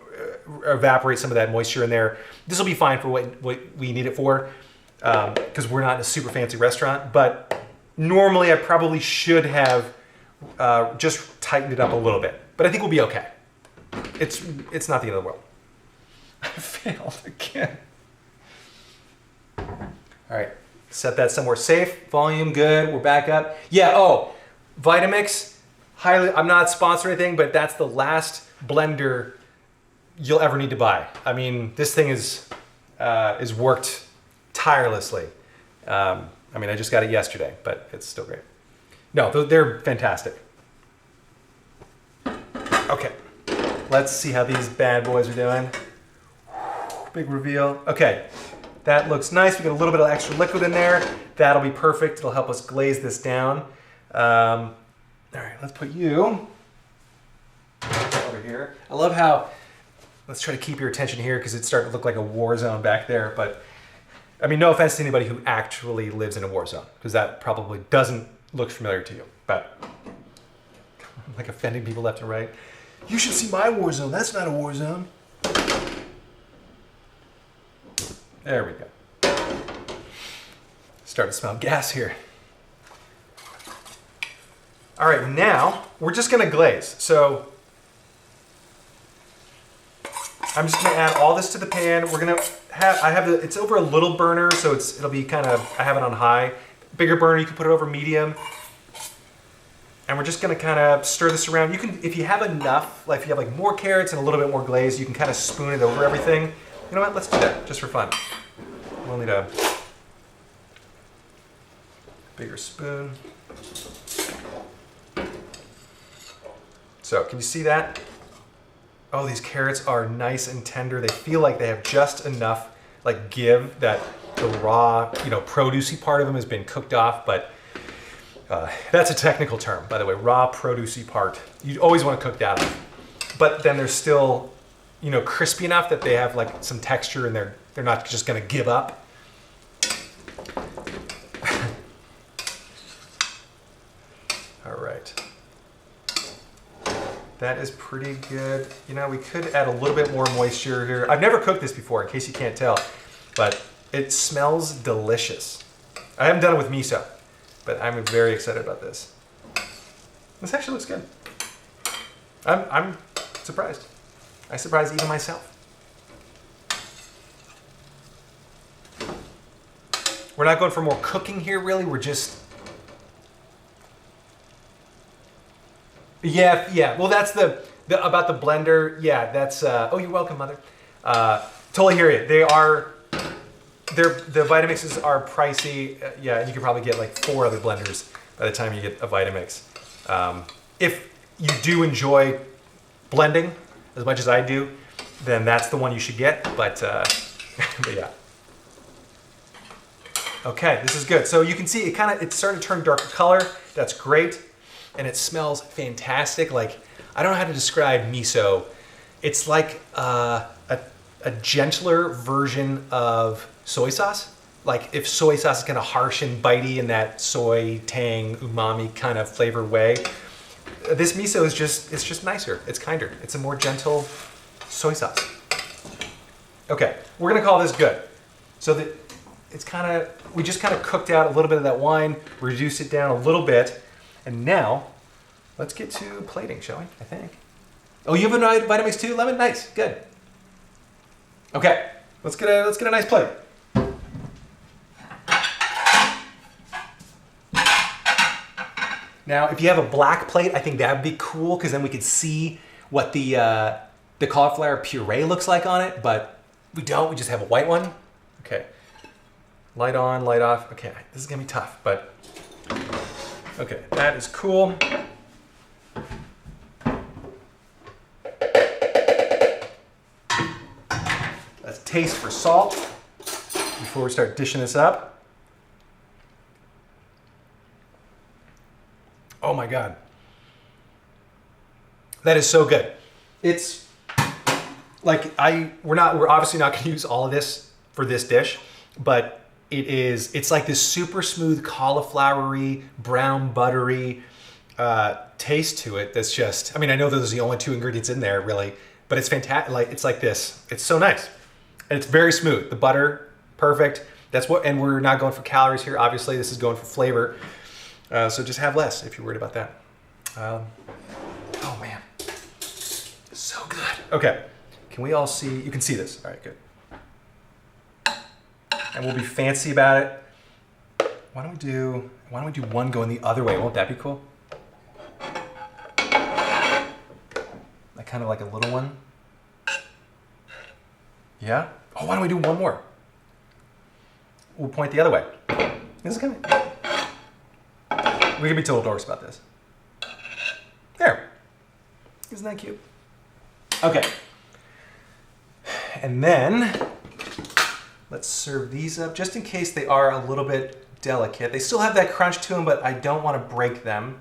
evaporate some of that moisture in there. This will be fine for what we need it for, because we're not in a super fancy restaurant. But normally I probably should have just tightened it up a little bit. But I think we'll be okay. It's not the end of the world. I failed again. All right. Set that somewhere safe. Volume good. We're back up. Yeah. Vitamix. I'm not sponsoring anything, but that's the last blender you'll ever need to buy. I mean, this thing is worked tirelessly. I just got it yesterday, but it's still great. No, they're fantastic. Okay. Let's see how these bad boys are doing. Big reveal. Okay. That looks nice. We got a little bit of extra liquid in there. That'll be perfect. It'll help us glaze this down. All right, let's put you over here. I love how, let's try to keep your attention here because it's starting to look like a war zone back there. But I mean, no offense to anybody who actually lives in a war zone, because that probably doesn't look familiar to you. But I'm like offending people left and right. You should see my war zone. That's not a war zone. There we go. Starting to smell gas here. All right, now we're just gonna glaze. So I'm just gonna add all this to the pan. We're gonna have, it's over a little burner, so it'll be kind of, I have it on high. Bigger burner, you can put it over medium. And we're just gonna kind of stir this around. You can, if you have enough, like if you have like more carrots and a little bit more glaze, you can kind of spoon it over everything. You know what, let's do that, just for fun. We'll need a bigger spoon. So, can you see that? Oh, these carrots are nice and tender. They feel like they have just enough like give that the raw, producey part of them has been cooked off, but that's a technical term, by the way, raw producey part. You always want to cook that off. But then they're still, crispy enough that they have like some texture and they're not just going to give up. All right. That is pretty good. We could add a little bit more moisture here. I've never cooked this before, in case you can't tell, but it smells delicious. I haven't done it with miso, but I'm very excited about this. This actually looks good. I'm surprised. I surprised even myself. We're not going for more cooking here, really. We're just... Yeah. Well, that's the about the blender. Yeah, that's... oh, you're welcome, Mother. Totally hear you. The Vitamixes are pricey. Yeah, and you could probably get like 4 other blenders by the time you get a Vitamix. If you do enjoy blending as much as I do, then that's the one you should get. But yeah. Okay, this is good. So you can see it's starting to turn darker color. That's great. And it smells fantastic. Like, I don't know how to describe miso. It's like a gentler version of soy sauce. Like if soy sauce is kind of harsh and bitey in that soy tang umami kind of flavor way, this miso is just nicer. It's kinder. It's a more gentle soy sauce. Okay, we're gonna call this good. So that we just kind of cooked out a little bit of that wine, reduced it down a little bit, and now let's get to plating, shall we? I think. Oh, you have a Vitamix too, Lemon? Nice, good. Okay, let's get a nice plate. Now, if you have a black plate, I think that would be cool because then we could see what the cauliflower puree looks like on it, but we don't, we just have a white one. Okay, light on, light off. Okay, this is gonna be tough, but okay, that is cool. Let's taste for salt before we start dishing this up. Oh my God. That is so good. It's like we're obviously not gonna use all of this for this dish, but it's like this super smooth cauliflowery, brown buttery taste to it that's just, I mean, I know those are the only 2 ingredients in there really, but it's fantastic. Like it's like this. It's so nice. And it's very smooth. The butter, perfect. And we're not going for calories here. Obviously, this is going for flavor. So just have less if you're worried about that. Oh man, so good. Okay, can we all see? You can see this. All right, good. And we'll be fancy about it. Why don't we do one going the other way? Won't that be cool? Like kind of like a little one. Yeah. Oh, why don't we do one more? We'll point the other way. This is kind of. We can be total dorks about this. There. Isn't that cute? Okay. And then let's serve these up just in case they are a little bit delicate. They still have that crunch to them, but I don't want to break them.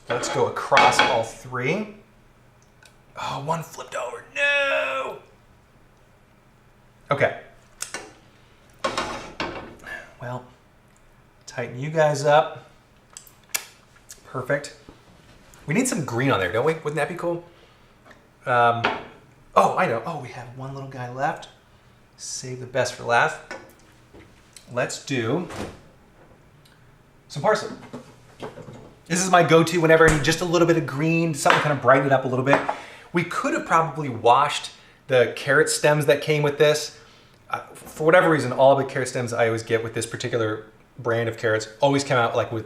Let's go across all 3. Oh, one flipped over. No! Okay. Well, tighten you guys up. Perfect. We need some green on there, don't we? Wouldn't that be cool? Oh, I know. Oh, we have one little guy left. Save the best for last. Let's do some parsley. This is my go-to whenever I need just a little bit of green, something kind of brighten it up a little bit. We could have probably washed the carrot stems that came with this. For whatever reason, all the carrot stems I always get with this particular brand of carrots always come out like with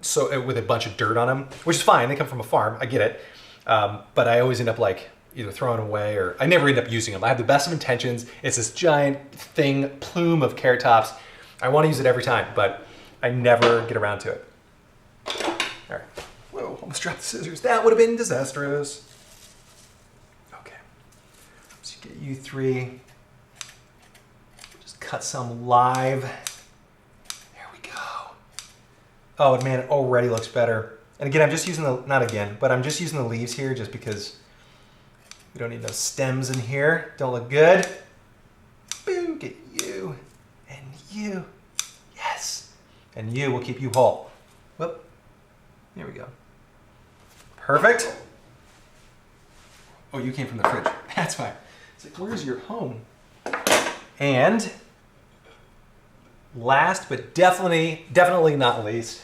a bunch of dirt on them, which is fine. They come from a farm. I get it. But I always end up like either throwing away or I never end up using them. I have the best of intentions. It's this giant plume of carrot tops. I want to use it every time, but I never get around to it. All right. Whoa, almost dropped the scissors. That would have been disastrous. Okay. Let's get you three. Just cut some live. There we go. Oh man, it already looks better. And again, I'm just using I'm just using the leaves here just because we don't need no stems in here. Don't look good. Boom, get you and you. Yes. And you will keep you whole. Whoop. Here we go. Perfect. Oh, you came from the fridge. That's fine. It's like, where's your home? And last but definitely not least.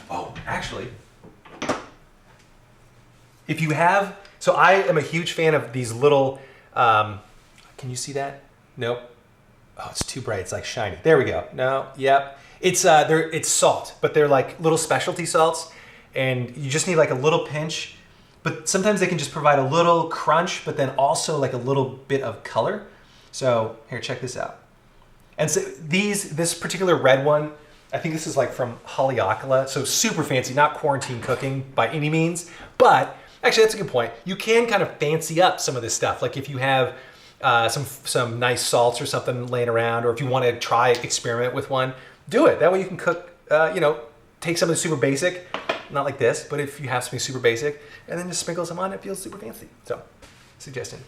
Oh, actually, if you have, so I am a huge fan of these little, can you see that? Nope. Oh, it's too bright. It's like shiny. There we go. No, yep. It's salt, but they're like little specialty salts, and you just need like a little pinch. But sometimes they can just provide a little crunch, but then also like a little bit of color. So here, check this out. And so this particular red one, I think this is like from Haleakala, so super fancy, not quarantine cooking by any means. But actually, that's a good point. You can kind of fancy up some of this stuff. Like if you have some nice salts or something laying around, or if you want to experiment with one, do it. That way you can cook, take something super basic, not like this, but if you have something super basic, and then just sprinkle some on, it feels super fancy. So, suggestion.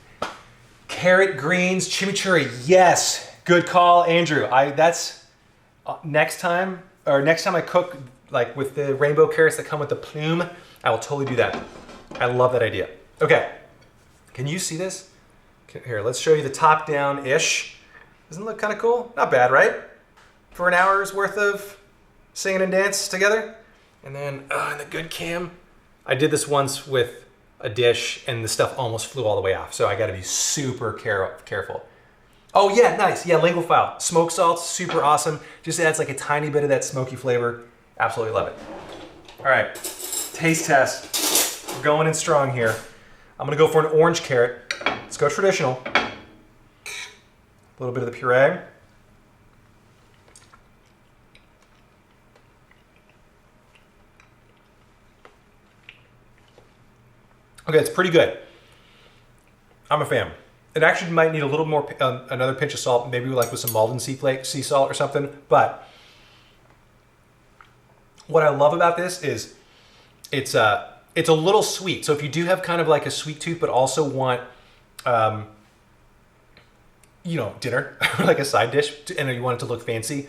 Carrot greens, chimichurri. Yes, good call, Andrew. That's next time I cook like with the rainbow carrots that come with the plume, I will totally do that. I love that idea. Okay, can you see this? Here, let's show you the top down-ish. Doesn't it look kind of cool? Not bad, right? For an hour's worth of singing and dance together. And then in the good cam, I did this once with a dish and the stuff almost flew all the way off. So I gotta be super careful. Oh yeah, nice. Yeah, lingual file. Smoked salts, super awesome. Just adds like a tiny bit of that smoky flavor. Absolutely love it. All right, taste test. We're going in strong here. I'm gonna go for an orange carrot. Let's go traditional. A little bit of the puree. Okay, it's pretty good. I'm a fan. It actually might need a little more, another pinch of salt, maybe like with some Malden sea salt or something. But what I love about this is it's a little sweet. So if you do have kind of like a sweet tooth, but also want, dinner, like a side dish, and you want it to look fancy,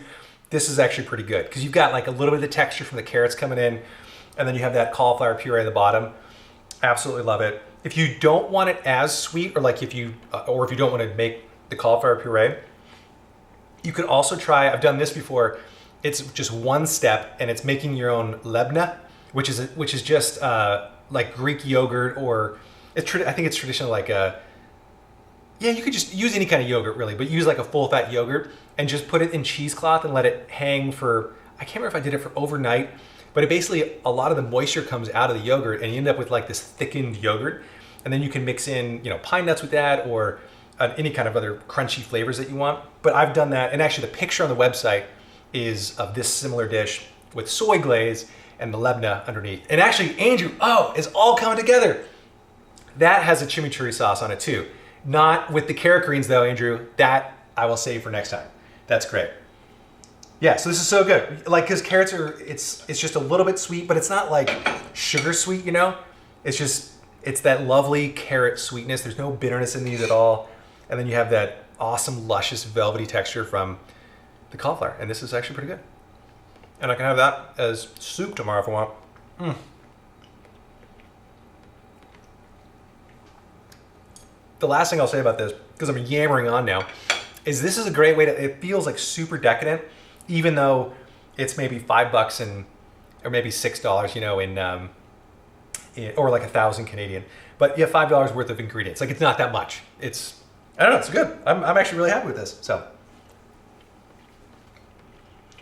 this is actually pretty good. Because you've got like a little bit of the texture from the carrots coming in, and then you have that cauliflower puree at the bottom. Absolutely love it. If you don't want it as sweet, or if you don't want to make the cauliflower puree, you could also try, I've done this before, it's just one step, and it's making your own lebna, which is just like Greek yogurt, or I think it's traditional like you could just use any kind of yogurt really, but use like a full fat yogurt and just put it in cheesecloth and let it hang for, I can't remember if I did it for overnight, but it basically, a lot of the moisture comes out of the yogurt and you end up with like this thickened yogurt. And then you can mix in, pine nuts with that, or any kind of other crunchy flavors that you want. But I've done that. And actually the picture on the website is of this similar dish with soy glaze and the lebna underneath. And actually, Andrew, it's all coming together. That has a chimichurri sauce on it too. Not with the carrot greens though, Andrew. That I will save for next time. That's great. Yeah, so this is so good. Like, because carrots it's just a little bit sweet, but it's not like sugar sweet, It's that lovely carrot sweetness. There's no bitterness in these at all. And then you have that awesome, luscious, velvety texture from the cauliflower. And this is actually pretty good. And I can have that as soup tomorrow if I want. The last thing I'll say about this, because I'm yammering on now, is this is a great way to, it feels like super decadent, even though it's maybe $5 or maybe $6, you know, or like 1,000 Canadian. But you have $5 worth of ingredients. Like, it's not that much. It's, I don't know, it's good. I'm actually really happy with this, so.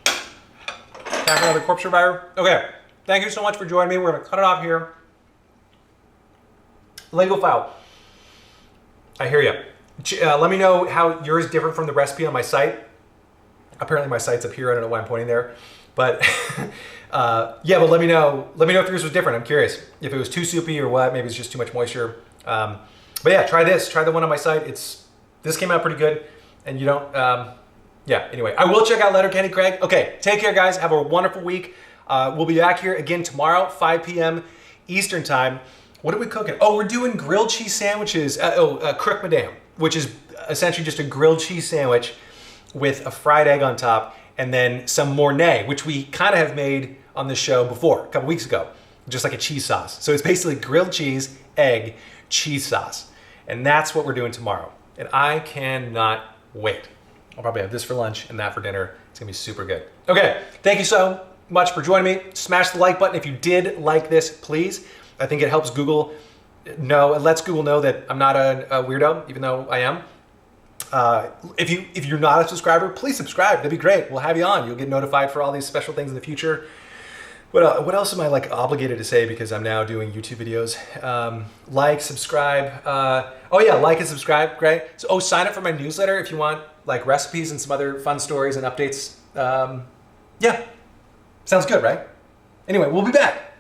Time for another Corpse Survivor. Okay, thank you so much for joining me. We're gonna cut it off here. Lego file. I hear you. Let me know how yours is different from the recipe on my site. Apparently my site's up here. I don't know why I'm pointing there. But yeah, but let me know if yours was different. I'm curious if it was too soupy or what. Maybe it's just too much moisture. But yeah, try this. Try the one on my site. This came out pretty good. And you don't, yeah, anyway. I will check out Letterkenny Craig. Okay, take care, guys. Have a wonderful week. We'll be back here again tomorrow, 5 p.m. Eastern time. What are we cooking? Oh, we're doing grilled cheese sandwiches. Croque Madame, which is essentially just a grilled cheese sandwich with a fried egg on top, and then some Mornay, which we kind of have made on this show before, a couple weeks ago, just like a cheese sauce. So it's basically grilled cheese, egg, cheese sauce. And that's what we're doing tomorrow. And I cannot wait. I'll probably have this for lunch and that for dinner. It's gonna be super good. Okay, thank you so much for joining me. Smash the like button if you did like this, please. I think it helps Google know, it lets Google know that I'm not a weirdo, even though I am. If you're not a subscriber, please subscribe. That'd be great. We'll have you on. You'll get notified for all these special things in the future. What else am I like obligated to say because I'm now doing YouTube videos? Like, subscribe. Oh yeah, like and subscribe. Great. So, sign up for my newsletter if you want like recipes and some other fun stories and updates. Yeah, sounds good, right? Anyway, we'll be back.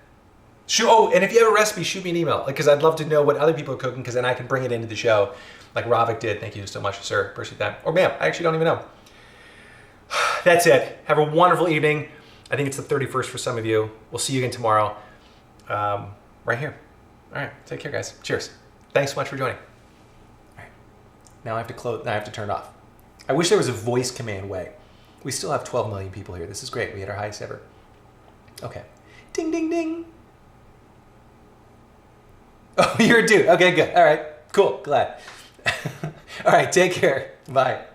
And if you have a recipe, shoot me an email, because I'd love to know what other people are cooking, because then I can bring it into the show, like Ravik did. Thank you so much, sir. Appreciate that. Or ma'am, I actually don't even know. That's it. Have a wonderful evening. I think it's the 31st for some of you. We'll see you again tomorrow, right here. All right, take care, guys. Cheers. Thanks so much for joining. All right, now I have to close. Now I have to turn it off. I wish there was a voice command way. We still have 12 million people here. This is great. We had our highest ever. Okay. Ding, ding, ding. Oh, you're a dude. Okay, good. All right, cool. Glad. All right, take care. Bye.